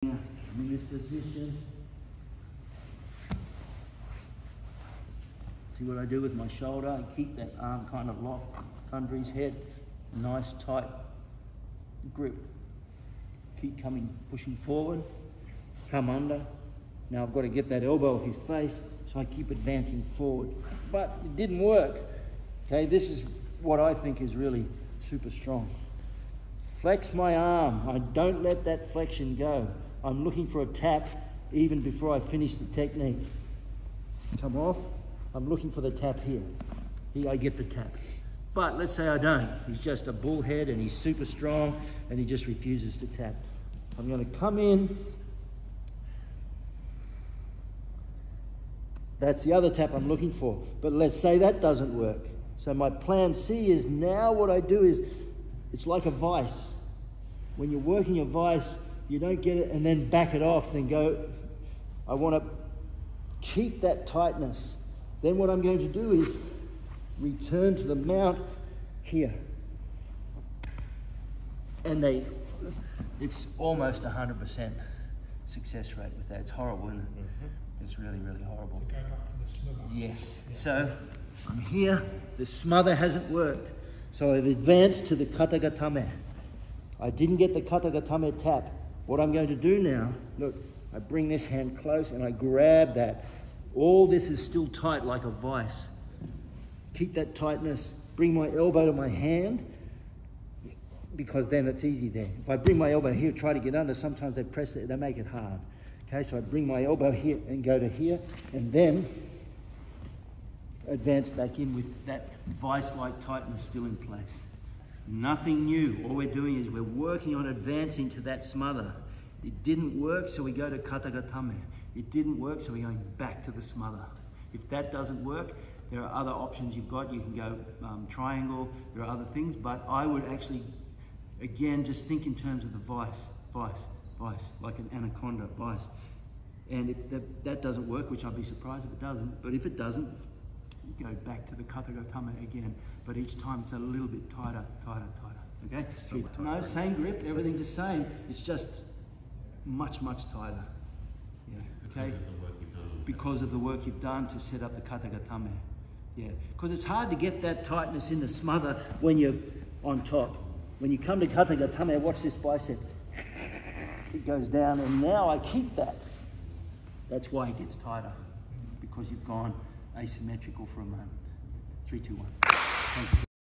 I'm in this position. See what I do with my shoulder? I keep that arm kind of locked under his head. Nice tight grip. Keep coming, pushing forward. Come under. Now I've got to get that elbow off his face, so I keep advancing forward. But it didn't work. Okay, this is what I think is really super strong. Flex my arm. I don't let that flexion go. I'm looking for a tap even before I finish the technique. Come off. I'm looking for the tap here. Here I get the tap. But let's say I don't. He's just a bullhead and he's super strong and he just refuses to tap. I'm going to come in. That's the other tap I'm looking for. But let's say that doesn't work. So my plan C is now what I do is, it's like a vice. When you're working a vice, you don't get it and then back it off, then go. I want to keep that tightness. Then what I'm going to do is return to the mount here. And it's almost 100% success rate with that. It's horrible, isn't it? Mm-hmm. It's really, really horrible. So go back to the smother. Yes. So I'm here. The smother hasn't worked. So I've advanced to the kata-gatame. I didn't get the kata-gatame tap. What I'm going to do now, look, I bring this hand close and I grab that. All this is still tight like a vice. Keep that tightness. Bring my elbow to my hand, because then it's easy there. If I bring my elbow here, try to get under, sometimes they press it, they make it hard. Okay, so I bring my elbow here and go to here, and then advance back in with that vice-like tightness still in place. Nothing new. All we're doing is we're working on advancing to that smother. It didn't work, so we go to kata-gatame. It didn't work, so we're going back to the smother. If that doesn't work, there are other options you've got. You can go triangle, there are other things, but I would actually, again, just think in terms of the vice, like an anaconda vice. And if that doesn't work, which I'd be surprised if it doesn't, but if it doesn't, you go back to the kata-gatame again, but each time it's a little bit tighter, okay? No, same grip, everything's the same, it's just much tighter. Yeah, okay? Because of the work you've done to set up the kata-gatame. Yeah, because it's hard to get that tightness in the smother when you're on top. When you come to kata-gatame, watch this bicep. It goes down, and now I keep that. That's why it gets tighter, because you've gone asymmetrical for a moment. 3, 2, 1. Thank you.